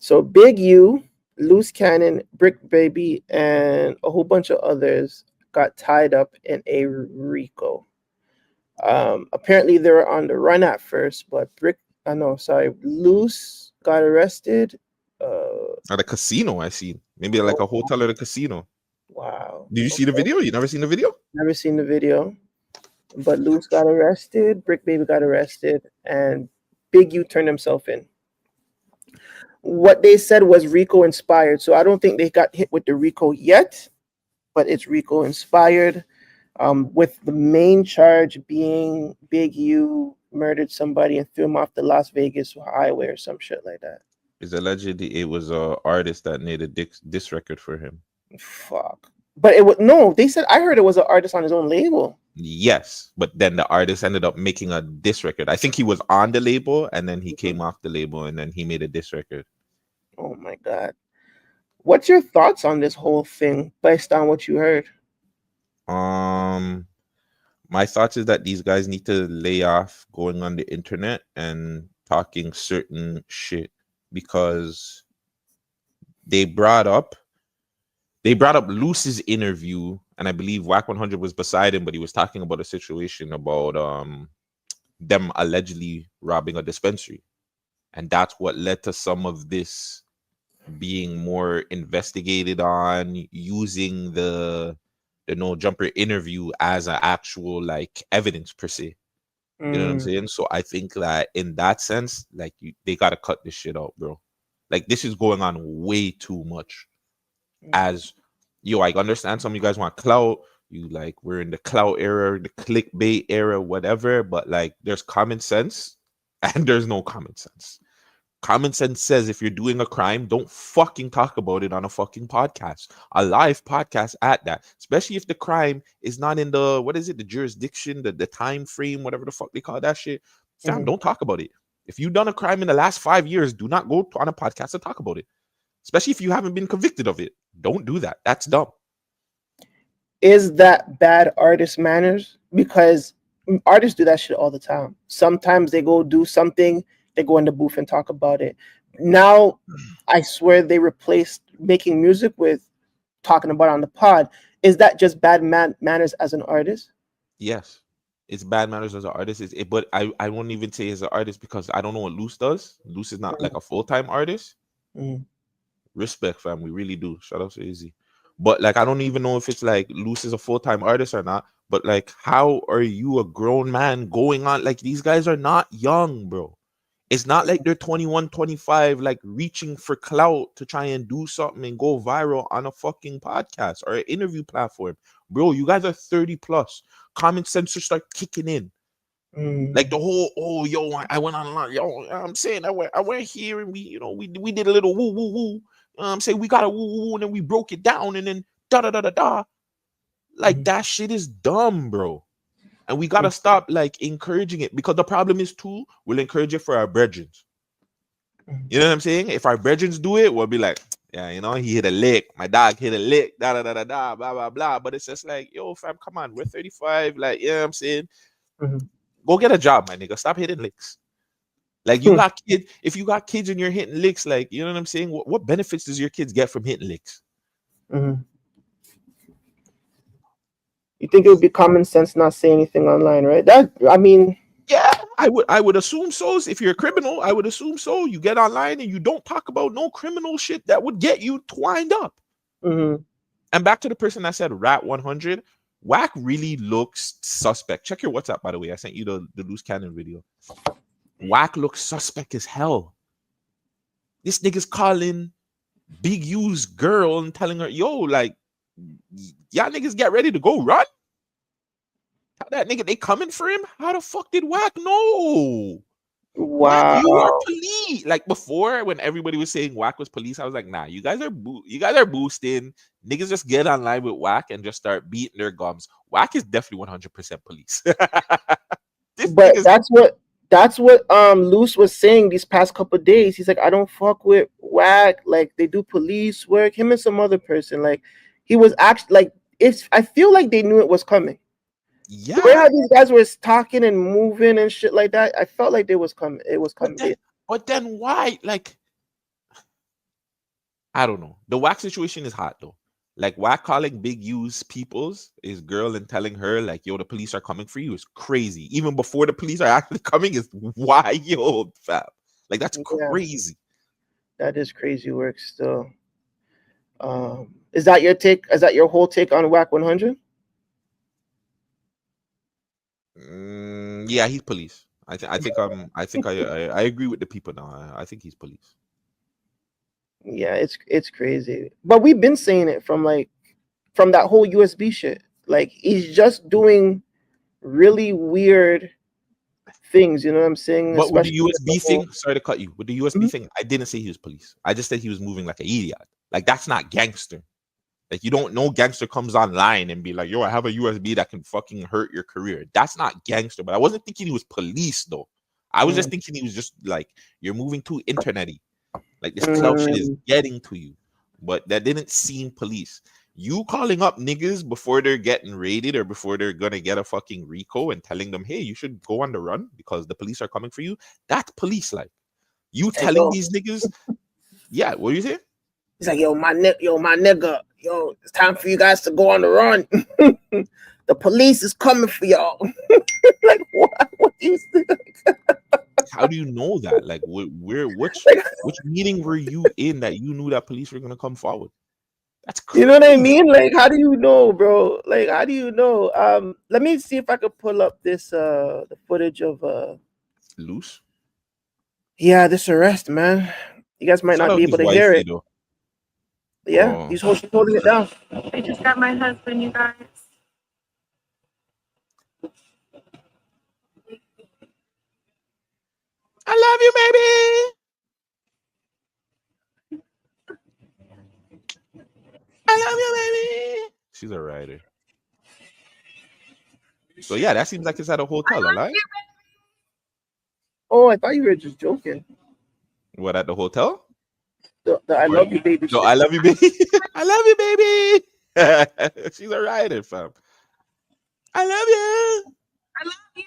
So Big U, Loose Cannon, Bricc Baby, and a whole bunch of others got tied up in a RICO. Apparently they were on the run at first, but no, sorry, Luce got arrested. At a casino, I seen. Maybe like a Oh, hotel or a casino. wow. Did you see the Okay. video? You never seen the video? Never seen the video, but Luce got arrested, Bricc Baby got arrested, and Big U turned himself in. What they said was RICO inspired, so I don't think they got hit with the RICO yet, but it's RICO inspired. With the main charge being Big U murdered somebody and threw him off the Las Vegas highway or some shit like that. It's alleged it was a artist that made a diss record for him. Fuck. But it was no. They said I heard it was an artist on his own label. Yes, but then the artist ended up making a diss record. I think he was on the label and then he came off the label and then he made a diss record. Oh my god. What's your thoughts on this whole thing based on what you heard? Um, my thoughts is that these guys need to lay off going on the internet and talking certain shit because they brought up Luce's interview, and I believe Whack 100 was beside him, but he was talking about a situation about them allegedly robbing a dispensary, and that's what led to some of this being more investigated on, using the no jumper interview as an actual like evidence per se. You know what I'm saying? So I think that in that sense, like they gotta cut this shit out, bro. Like this is going on way too much. As yo, I understand some of you guys want clout. You like we're in the clout era, the clickbait era, whatever. But like, there's common sense, and there's no common sense. Common sense says if you're doing a crime, don't fucking talk about it on a fucking podcast, a live podcast at that. Especially if the crime is not in the what is it, the jurisdiction, the time frame, whatever the fuck they call that shit. Fam, don't talk about it. If you've done a crime in the last 5 years, do not go on a podcast to talk about it. Especially if you haven't been convicted of it. Don't do that. That's dumb. Is that bad artist manners? Because artists do that shit all the time. Sometimes they go do something, they go in the booth and talk about it. Now, I swear they replaced making music with talking about it on the pod. Is that just bad manners as an artist? Yes. It's bad manners as an artist. But I won't even say as an artist because I don't know what Luce does. Luce is not like a full-time artist. Respect, fam. We really do. Shout out to Izzy. But like, I don't even know if it's like Luce is a full-time artist or not. But like, how are you a grown man going on? Like, these guys are not young, bro. It's not like they're 21, 25, like reaching for clout to try and do something and go viral on a fucking podcast or an interview platform. Bro, you guys are 30 plus. Common sense should start kicking in. Like the whole, oh, yo, I went online. Yo, I'm saying I went here and we did a little woo woo woo. I'm saying we got a woo woo and then we broke it down and then da da da da da. Like that shit is dumb, bro. And we gotta stop like encouraging it because the problem is too, we'll encourage it for our brethren. You know what I'm saying? If our brethren do it, we'll be like, yeah, he hit a lick. My dog hit a lick, da da da da da, blah blah blah. But it's just like, yo, fam, come on, we're 35. Like, you know what I'm saying? Go get a job, my nigga. Stop hitting licks. Like you got kids. If you got kids and you're hitting licks, like, you know what I'm saying? What benefits does your kids get from hitting licks? You think it would be common sense not say anything online, right? Yeah, I would assume so. If you're a criminal, I would assume so. You get online and you don't talk about no criminal shit that would get you twined up. And back to the person that said Rat 100, Whack really looks suspect. Check your WhatsApp, by the way. I sent you the Loose Cannon video. Whack looks suspect as hell. This nigga's calling Big U's girl and telling her, yo, like, y'all niggas get ready to go run? How that nigga, they coming for him? How the fuck did Whack know? Wow. Whack, you are police. Like before, when everybody was saying Whack was police, I was like, nah, you guys are boosting. Niggas just get online with Whack and just start beating their gums. Whack is definitely 100% police. But that's what Luce was saying these past couple of days. He's like, I don't fuck with Whack. Like they do police work. Him and some other person. Like he was actually like, I feel like they knew it was coming. Yeah. The way how these guys were talking and moving and shit like that, I felt like it was coming. It was coming. But then why? Like, I don't know. The Whack situation is hot though. Like Whack calling Big U's people's his girl and telling her like, "Yo, the police are coming for you" is crazy. Even before the police are actually coming is wild, fam. Like that's Yeah, crazy. that is crazy work still. Is that your take? Is that your whole take on Whack 100? Yeah, he's police. I agree with the people now. I think he's police. Yeah, it's crazy. But we've been saying it from like from that whole USB shit. Like he's just doing really weird things. You know what I'm saying? But with the Especially with the USB whole. thing, sorry to cut you. With the USB Mhm. thing, I didn't say he was police. I just said he was moving like an idiot. Like that's not gangster. Like you don't know gangster comes online and be like, "Yo, I have a USB that can fucking hurt your career." That's not gangster. But I wasn't thinking he was police though. I was just Mm. thinking he was just like you're moving too internety. Like this clout shit is Mm. getting to you. But that didn't seem police. You calling up niggas before they're getting raided or before they're gonna get a fucking RICO and telling them, "Hey, you should go on the run because the police are coming for you." That's police like. You Hey, telling yo, these niggas, yeah, what do you say? he's like, yo, my nigga, yo, it's time for you guys to go on the run. The police is coming for y'all. Like, what? What do you think? How do you know that? Like, where, Like, which meeting were you in that you knew that police were gonna come forward? That's you know what I crazy. mean? Like, how do you know, bro? Like, how do you know? Let me see if I could pull up this the footage of Luce. yeah, this arrest, man. You guys might Shout not out be his able to hear wifey it. though. Yeah, Oh, she's holding it down. I just got my husband, you guys. I love you, baby. I love you, baby. She's a writer. So yeah, that seems like it's at a hotel, alright? Oh, I thought you were just joking. What at the hotel? The I Or love you, baby no, shit. I love you, baby. I love you, baby. She's a writer, fam. I love you. I love you.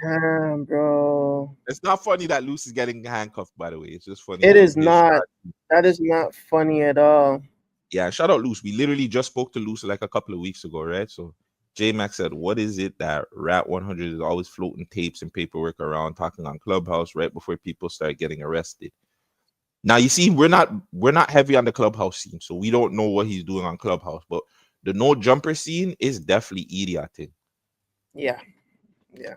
Damn, bro. It's not funny that Luce is getting handcuffed, by the way. It's just funny It how is his not. That is not funny at all. yeah, shout out Luce. We literally just spoke to Luce like a couple of weeks ago, right? So J Max said, "What is it that Rat 100 is always floating tapes and paperwork around, talking on Clubhouse right before people start getting arrested?" Now you see, we're not heavy on the Clubhouse scene, so we don't know what he's doing on Clubhouse. But the no jumper scene is definitely idiotic. Yeah, yeah.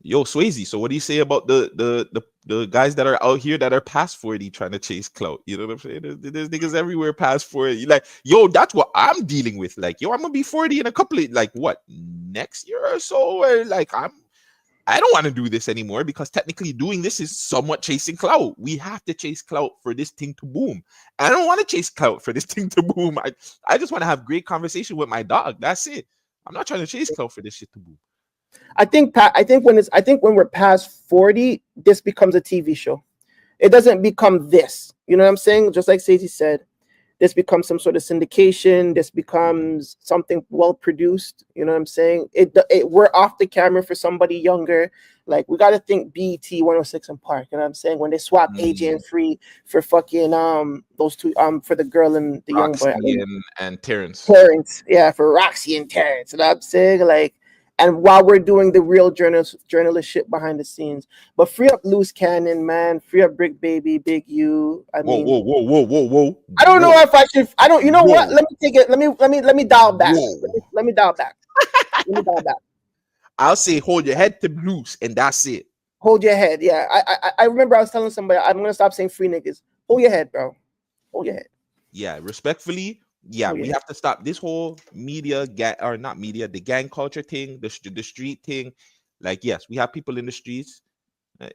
Yo, Swayze. So what do you say about the guys that are out here that are past 40 trying to chase clout? You know what I'm saying? There's niggas everywhere past 40. You like, yo, that's what I'm dealing with. Like, yo, I'm gonna be 40 in a couple of like what next year or so. Where like I don't want to do this anymore because technically doing this is somewhat chasing clout. We have to chase clout for this thing to boom. I don't want to chase clout for this thing to boom. I just want to have great conversation with my dog. That's it. I'm not trying to chase clout for this shit to boom. I think when we're past 40, this becomes a TV show. It doesn't become this. You know what I'm saying? Just like Stacey said, this becomes some sort of syndication. This Yeah. becomes something well produced. You know what I'm saying? We're off the camera for somebody younger. Like we got to think BT 106 and Park. You know what I'm saying? When they swap AJ Mm. and Free for fucking those two for the girl and the young boy. I Roxy mean, and Terrence. Terrence, yeah, for Roxy and Terrence. You know what I'm saying? Like, and while we're doing the real journalist shit behind the scenes. But free up Loose Cannon, man. Free up Bricc Baby, Big U. I Whoa, whoa, mean, whoa, whoa, whoa, whoa, I don't know whoa, if I should. I don't. You know what? whoa, Let me take it. Let me dial back. whoa. Let me dial back. Let me dial back. I'll say hold your head to loose and that's it. Hold your head. Yeah, I remember I was telling somebody I'm gonna stop saying free niggas. Hold your head, bro. Hold your head. Yeah, respectfully, yeah, Hold your we head. have to stop this whole media or not media, the gang culture thing, the street thing. Like, yes, we have people in the streets.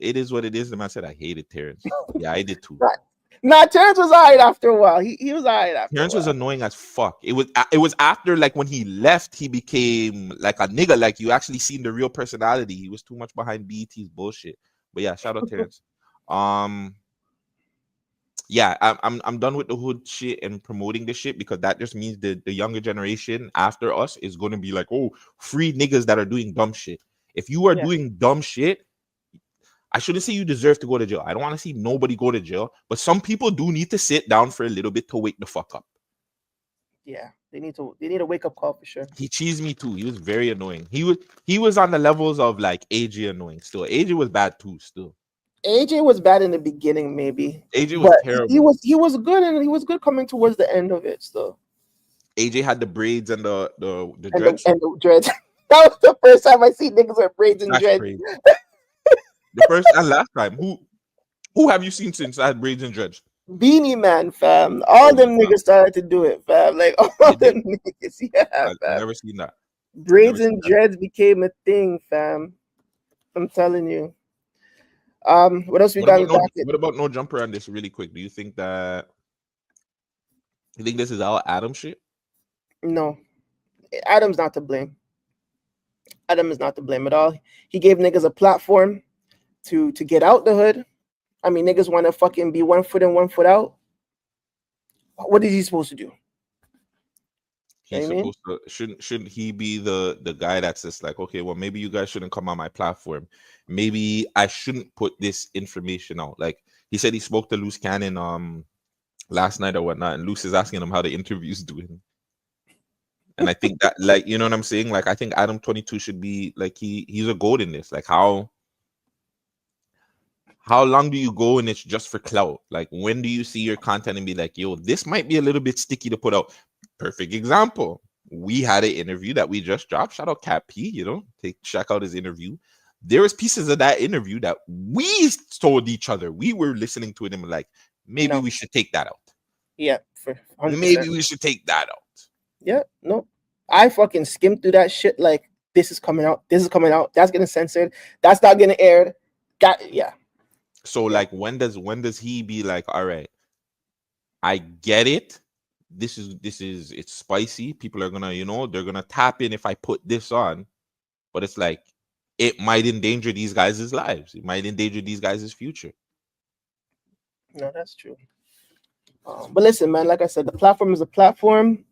It is what it is. The man said I hated Terrence. Yeah, I did too. Right. Nah, Terrence was alright after a while. He was alright after a Terrence was while. annoying as fuck. It was after like when he left, he became like a nigga. Like you actually seen the real personality. He was too much behind BET's bullshit. But yeah, shout out Terrence. Um, yeah, I'm done with the hood shit and promoting this shit because that just means the younger generation after us is going to be like, oh, free niggas that are doing dumb shit. If you are Yeah. doing dumb shit, I shouldn't say you deserve to go to jail. I don't want to see nobody go to jail, but some people do need to sit down for a little bit to wake the fuck up. Yeah, they need a wake up call for sure. He cheesed me too. He was very annoying. He was on the levels of like AJ annoying still. AJ was bad too still. AJ was bad in the beginning, maybe, AJ was but he terrible. was good, and he was good coming towards the end of it still. AJ had the braids and the And the dreads. and the dreads. That was the first time I see niggas with braids and That's dreads. crazy. The first and last time. Who have you seen since I had braids and dreads? Beanie Man, fam. All Oh my them god. niggas started to do it, fam. Like all They did. them niggas, yeah, I fam. never seen that. Never Braids seen and that. dreads became a thing, fam. I'm telling you. What else we got in the docket? What about no jumper on this really quick? Do you think this is all Adam shit? No, Adam's not to blame. Adam is not to blame at all. He gave niggas a platform to get out the hood. I mean, niggas want to fucking be 1 foot in, 1 foot out. What is he supposed to do? He's You know what I mean? supposed to shouldn't he be the guy that's just like, okay, well, maybe you guys shouldn't come on my platform. Maybe I shouldn't put this information out. Like he said, he spoke to Luce Cannon last night or whatnot, and Luce is asking him how the interview's doing. And I think that, like, you know what I'm saying? Like, I think Adam 22 should be like he's a goat in this. Like, how long do you go and it's just for clout? Like, when do you see your content and be like, yo, this might be a little bit sticky to put out? Perfect example. We had an interview that we just dropped. Shout out Cat P, check out his interview. There was pieces of that interview that we told each other. We were listening to it and were like, maybe we should take that out. Yeah, for 100%. Maybe we should take that out. Yeah, no. I fucking skimmed through that shit like this is coming out, this is coming out, that's getting censored, that's not getting aired. Yeah. So like when does he be like, all right, I get it. This is it's spicy. People are gonna, they're gonna tap in if I put this on, but it's like it might endanger these guys' lives. It might endanger these guys' future. No, that's true. But listen, man, like I said, the platform is a platform.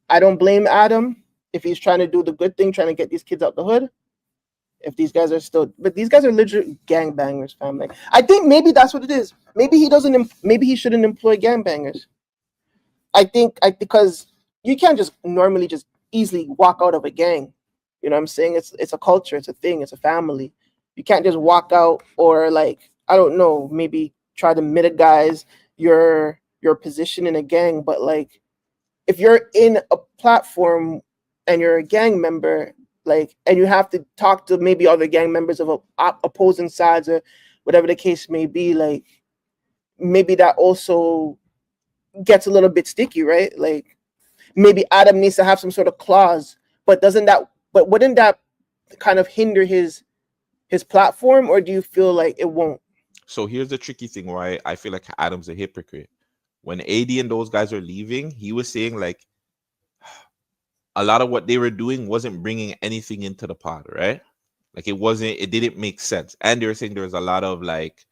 I don't blame Adam if he's trying to do the good thing, trying to get these kids out the hood. If these guys are still, but these guys are legit gangbangers, fam. Like, I think maybe that's what it is. Maybe he doesn't. Maybe he shouldn't employ gangbangers. Because you can't just normally just easily walk out of a gang. You know what I'm saying? It's a culture, it's a thing, it's a family. You can't just walk out or like, I don't know, maybe try to mitigize your position in a gang. But like, if you're in a platform and you're a gang member, like, and you have to talk to maybe other gang members of opposing sides or whatever the case may be, like, maybe that also gets a little bit sticky, right? Like, maybe Adam needs to have some sort of clause, but wouldn't that kind of hinder his platform, or do you feel like it won't? So here's the tricky thing why I feel like Adam's a hypocrite. When AD and those guys are leaving, he was saying like a lot of what they were doing wasn't bringing anything into the pod, right? Like it didn't make sense. And they were saying there was a lot of like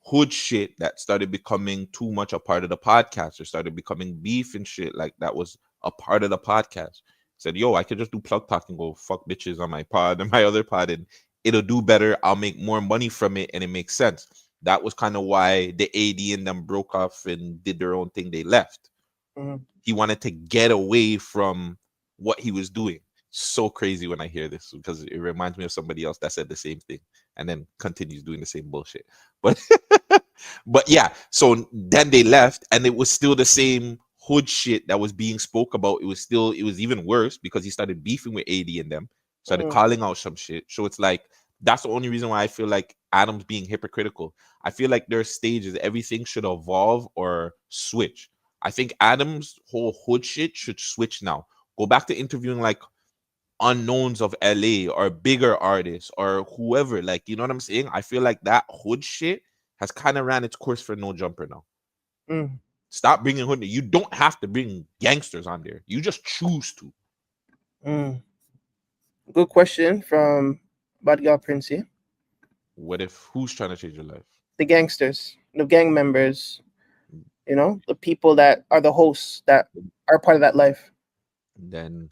hood shit that started becoming too much a part of the podcast, or started becoming beef and shit like that was a part of the podcast. Said, yo, I could just do plug talk and go fuck bitches on my pod and my other pod, and it'll do better. I'll make more money from it, and it makes sense. That was kind of why the AD and them broke off and did their own thing. They left. Mm-hmm. He wanted to get away from what he was doing. So crazy when I hear this, because it reminds me of somebody else that said the same thing and then continues doing the same bullshit. But but yeah, so then they left and it was still the same hood shit that was being spoke about. It was even worse because he started beefing with AD and them, started calling out some shit. So it's like that's the only reason why I feel like Adam's being hypocritical. I feel like there's stages, everything should evolve or switch. I think Adam's whole hood shit should switch now. Go back to interviewing like unknowns of LA or bigger artists or whoever. Like, you know what I'm saying? I feel like that hood shit has kind of ran its course for No Jumper now. Stop bringing hood. You don't have to bring gangsters on there. You just choose to. Good question from Bodyguard Princey. What if who's trying to change your life? The gangsters, the gang members, the people that are the hosts that are part of that life. Then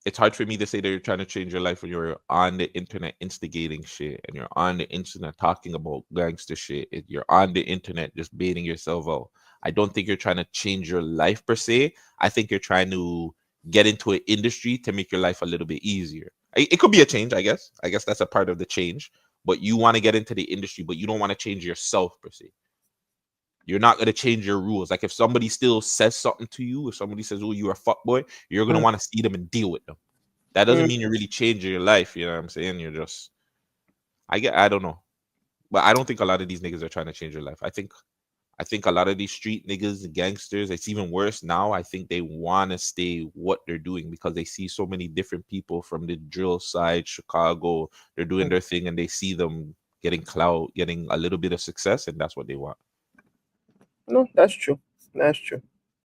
it's hard for me to say that you're trying to change your life when you're on the internet instigating shit and you're on the internet talking about gangster shit. You're on the internet just baiting yourself out. I don't think you're trying to change your life per se. I think you're trying to get into an industry to make your life a little bit easier. It could be a change, I guess. I guess that's a part of the change. But you want to get into the industry, but you don't want to change yourself per se. You're not gonna change your rules. Like if somebody still says something to you, if somebody says, "Oh, you're a fuck boy," you're gonna Mm, want to see them and deal with them. That doesn't mm. mean you're really changing your life. You know what I'm saying? You're just, I don't know, but I don't think a lot of these niggas are trying to change your life. I think a lot of these street niggas and gangsters, it's even worse now. I think they want to stay what they're doing because they see so many different people from the drill side, Chicago. They're doing their thing, and they see them getting clout, getting a little bit of success, and that's what they want. No, that's true. That's true.